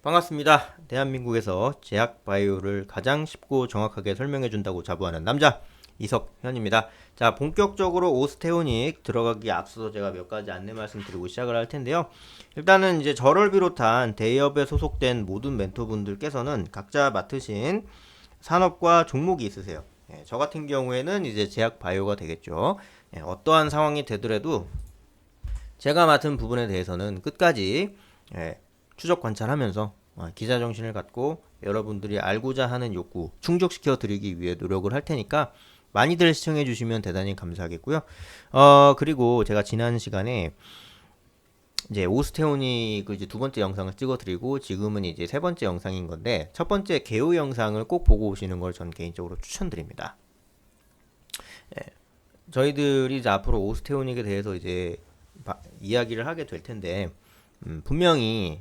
반갑습니다. 대한민국에서 제약 바이오를 가장 쉽고 정확하게 설명해 준다고 자부하는 남자 이석현입니다. 자, 본격적으로 오스테오닉 들어가기 앞서서 제가 몇 가지 안내 말씀드리고 시작을 할 텐데요. 일단은 이제 저를 비롯한 대기업에 소속된 모든 멘토분들께서는 각자 맡으신 산업과 종목이 있으세요. 저 같은 경우에는 이제 제약 바이오가 되겠죠. 어떠한 상황이 되더라도 제가 맡은 부분에 대해서는 끝까지 추적 관찰하면서 기자 정신을 갖고 여러분들이 알고자 하는 욕구 충족시켜 드리기 위해 노력을 할 테니까 많이들 시청해 주시면 대단히 감사하겠고요. 그리고 제가 지난 시간에 이제 오스테오닉 이제 두 번째 영상을 찍어 드리고 지금은 이제 세 번째 영상인 건데 첫 번째 개요 영상을 꼭 보고 오시는 걸 전 개인적으로 추천드립니다. 저희들이 이제 앞으로 오스테오닉에 대해서 이제 이야기를 하게 될 텐데 분명히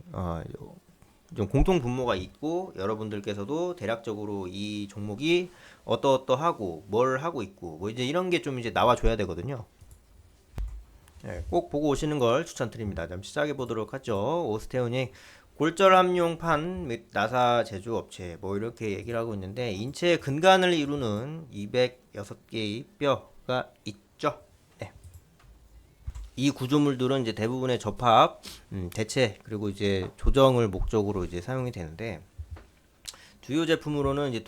좀 공통 분모가 있고 여러분들께서도 대략적으로 이 종목이 어떠어떠하고 뭘 하고 있고 뭐 이제 이런 게 좀 이제 나와줘야 되거든요. 꼭 보고 오시는 걸 추천드립니다. 그럼 시작해 보도록 하죠. 오스테오닉 골절 함용판 및 나사 제조 업체 뭐 이렇게 얘기를 하고 있는데 인체의 근간을 이루는 206개의 뼈가 있죠. 네. 이 구조물들은 이제 대부분의 접합, 대체 그리고 이제 조정을 목적으로 이제 사용이 되는데 주요 제품으로는 이제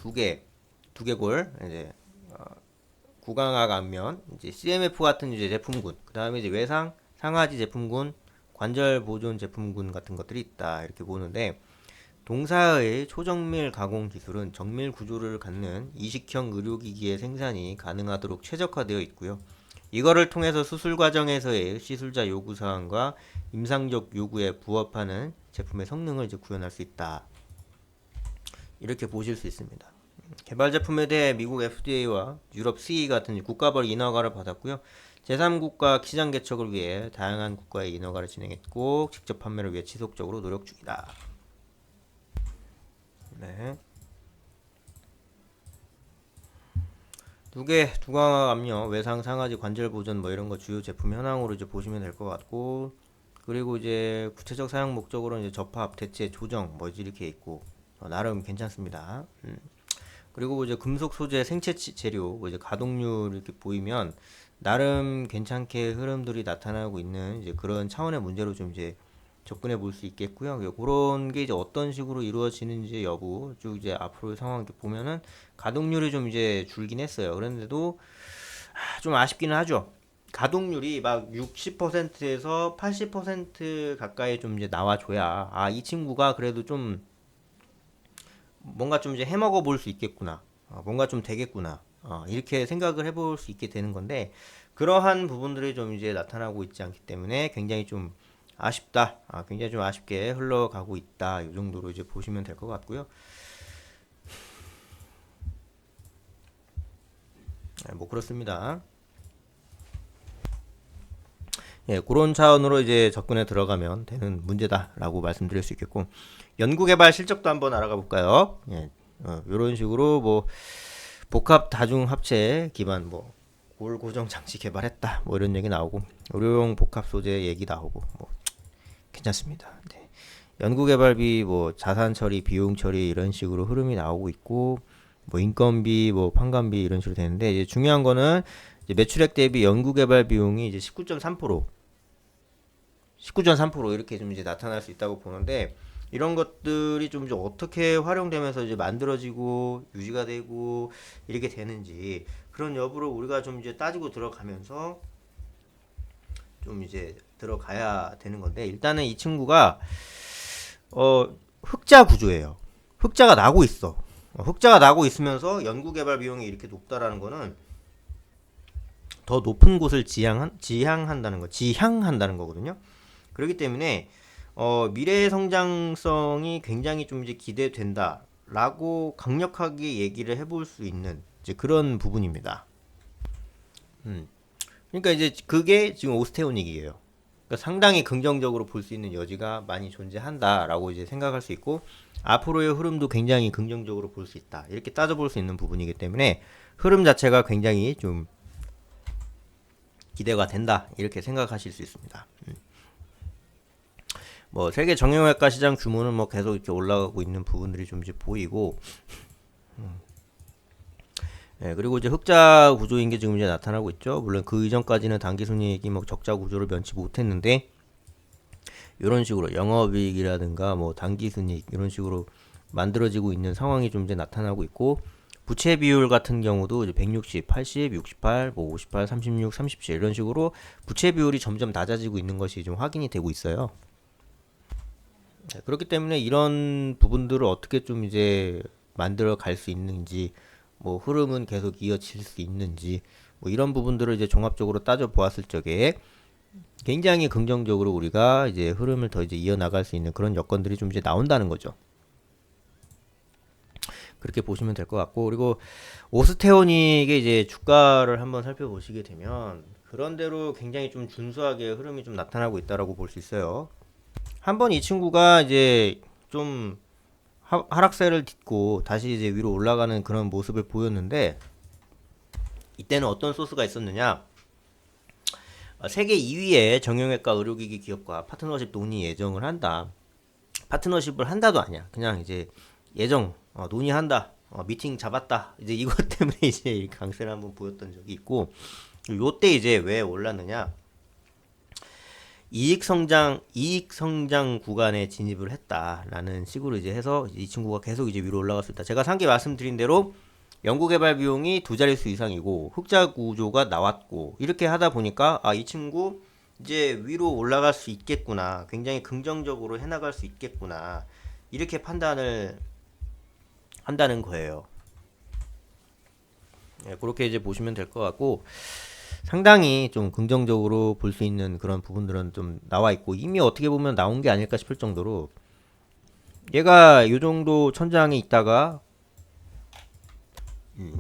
두개골 이제 구강악 안면, 이제 CMF 같은 이제 제품군, 그 다음에 이제 외상 상하지 제품군, 관절 보존 제품군 같은 것들이 있다 이렇게 보는데 동사의 초정밀 가공 기술은 정밀 구조를 갖는 이식형 의료기기의 생산이 가능하도록 최적화되어 있고요. 이거를 통해서 수술 과정에서의 시술자 요구사항과 임상적 요구에 부합하는 제품의 성능을 이제 구현할 수 있다. 이렇게 보실 수 있습니다. 개발 제품에 대해 미국 FDA와 유럽 CE 같은 국가별 인허가를 받았고요. 제3국가 시장 개척을 위해 다양한 국가의 인허가를 진행했고 직접 판매를 위해 지속적으로 노력 중이다. 네. 두강악 압력, 외상 상하지 관절 보존 뭐 이런 거 주요 제품 현황으로 이제 보시면 될 것 같고 그리고 이제 구체적 사용 목적으로는 이제 접합, 대체, 조정 뭐 이렇게 있고 나름 괜찮습니다. 그리고 이제 금속 소재, 생체 재료, 뭐 이제 가동률 이렇게 보이면 나름 괜찮게 흐름들이 나타나고 있는 이제 그런 차원의 문제로 좀 이제 접근해 볼 수 있겠고요. 그런 게 이제 어떤 식으로 이루어지는지 여부 쭉 이제 앞으로 상황 이렇게 보면은 가동률이 좀 이제 줄긴 했어요. 그런데도 좀 아쉽기는 하죠. 가동률이 막 60%에서 80% 가까이 좀 이제 나와줘야 이 친구가 그래도 좀 뭔가 좀 이제 해먹어 볼 수 있겠구나. 뭔가 좀 되겠구나. 이렇게 생각을 해볼 수 있게 되는 건데 그러한 부분들이 좀 이제 나타나고 있지 않기 때문에 굉장히 좀 아쉽다. 굉장히 좀 아쉽게 흘러가고 있다. 이 정도로 이제 보시면 될 것 같고요. 뭐 그렇습니다. 그런 차원으로 이제 접근에 들어가면 되는 문제다라고 말씀드릴 수 있겠고 연구개발 실적도 한번 알아가 볼까요? 이런 식으로 뭐 복합 다중 합체 기반 뭐 골 고정 장치 개발했다 뭐 이런 얘기 나오고 의료용 복합 소재 얘기 나오고 뭐 괜찮습니다. 네. 연구개발비 뭐 자산 처리 비용 처리 이런 식으로 흐름이 나오고 있고 뭐 인건비 뭐 판관비 이런 식으로 되는데 이제 중요한 거는 이제 매출액 대비 연구개발 비용이 이제 19.3% 이렇게 좀 이제 나타날 수 있다고 보는데 이런 것들이 좀 이제 어떻게 활용되면서 이제 만들어지고 유지가 되고 이렇게 되는지 그런 여부를 우리가 좀 이제 따지고 들어가면서 좀 이제 들어가야 되는 건데 일단은 이 친구가 흑자 구조예요. 흑자가 나고 있어. 흑자가 나고 있으면서 연구개발 비용이 이렇게 높다라는 거는 더 높은 곳을 지향한다는 거거든요. 그렇기 때문에 미래의 성장성이 굉장히 좀 이제 기대된다라고 강력하게 얘기를 해볼 수 있는 이제 그런 부분입니다. 그러니까 이제 그게 지금 오스테오닉이에요. 그러니까 상당히 긍정적으로 볼 수 있는 여지가 많이 존재한다라고 이제 생각할 수 있고 앞으로의 흐름도 굉장히 긍정적으로 볼 수 있다. 이렇게 따져볼 수 있는 부분이기 때문에 흐름 자체가 굉장히 좀 기대가 된다. 이렇게 생각하실 수 있습니다. 뭐 세계 정형외과 시장 규모는 뭐 계속 이렇게 올라가고 있는 부분들이 좀 이제 보이고, 예, 그리고 이제 흑자 구조인 게 지금 이제 나타나고 있죠. 물론 그 이전까지는 당기순이익이 뭐 적자 구조를 면치 못했는데, 이런 식으로 영업이익이라든가 뭐 당기순이익 이런 식으로 만들어지고 있는 상황이 좀 이제 나타나고 있고, 부채 비율 같은 경우도 이제 160, 80, 68, 뭐 58, 36, 37 이런 식으로 부채 비율이 점점 낮아지고 있는 것이 좀 확인이 되고 있어요. 네, 그렇기 때문에 이런 부분들을 어떻게 좀 이제 만들어 갈 수 있는지, 뭐 흐름은 계속 이어질 수 있는지, 뭐 이런 부분들을 이제 종합적으로 따져 보았을 적에 굉장히 긍정적으로 우리가 이제 흐름을 더 이제 이어나갈 수 있는 그런 여건들이 좀 이제 나온다는 거죠. 그렇게 보시면 될 것 같고, 그리고 오스테오닉의 이제 주가를 한번 살펴보시게 되면 그런대로 굉장히 좀 준수하게 흐름이 좀 나타나고 있다라고 볼 수 있어요. 한번 이 친구가 이제 좀 하락세를 딛고 다시 이제 위로 올라가는 그런 모습을 보였는데, 이때는 어떤 소스가 있었느냐? 세계 2위의 정형외과 의료기기 기업과 파트너십 논의 예정을 한다. 파트너십을 한다도 아니야. 그냥 이제 예정 논의한다. 미팅 잡았다. 이제 이것 때문에 이제 강세를 한번 보였던 적이 있고, 요때 이제 왜 올랐느냐? 이익 성장 구간에 진입을 했다라는 식으로 이제 해서 이 친구가 계속 이제 위로 올라갔습니다. 제가 상기 말씀드린 대로 연구개발 비용이 두 자릿수 이상이고 흑자 구조가 나왔고, 이렇게 하다 보니까 이 친구 이제 위로 올라갈 수 있겠구나, 굉장히 긍정적으로 해나갈 수 있겠구나, 이렇게 판단을 한다는 거예요. 네, 그렇게 이제 보시면 될 것 같고, 상당히 좀 긍정적으로 볼 수 있는 그런 부분들은 좀 나와 있고, 이미 어떻게 보면 나온 게 아닐까 싶을 정도로 얘가 요 정도 천장에 있다가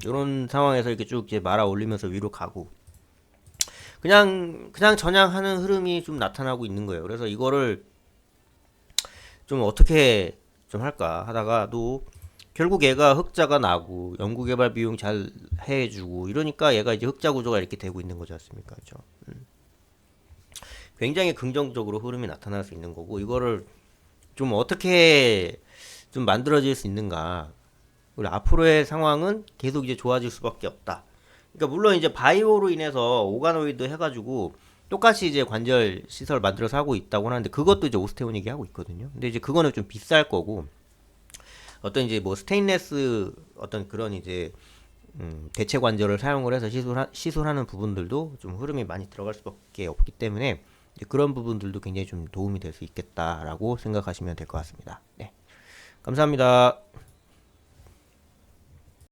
이런 상황에서 이렇게 쭉 이제 말아 올리면서 위로 가고, 그냥 전향하는 흐름이 좀 나타나고 있는 거예요. 그래서 이거를 좀 어떻게 좀 할까 하다가도 결국 얘가 흑자가 나고 연구개발 비용 잘 해주고 이러니까 얘가 이제 흑자 구조가 이렇게 되고 있는 거지 않습니까? 그렇죠? 굉장히 긍정적으로 흐름이 나타날 수 있는 거고, 이거를 좀 어떻게 좀 만들어질 수 있는가. 그리고 앞으로의 상황은 계속 이제 좋아질 수밖에 없다. 그러니까 물론 이제 바이오로 인해서 오가노이드 해가지고 똑같이 이제 관절 시설 만들어서 하고 있다고 하는데, 그것도 이제 오스테오닉이 하고 있거든요. 근데 이제 그거는 좀 비쌀 거고, 어떤 이제 뭐 스테인레스 어떤 그런 이제 대체 관절을 사용을 해서 시술하는 부분들도 좀 흐름이 많이 들어갈 수밖에 없기 때문에 이제 그런 부분들도 굉장히 좀 도움이 될 수 있겠다라고 생각하시면 될 것 같습니다. 네, 감사합니다.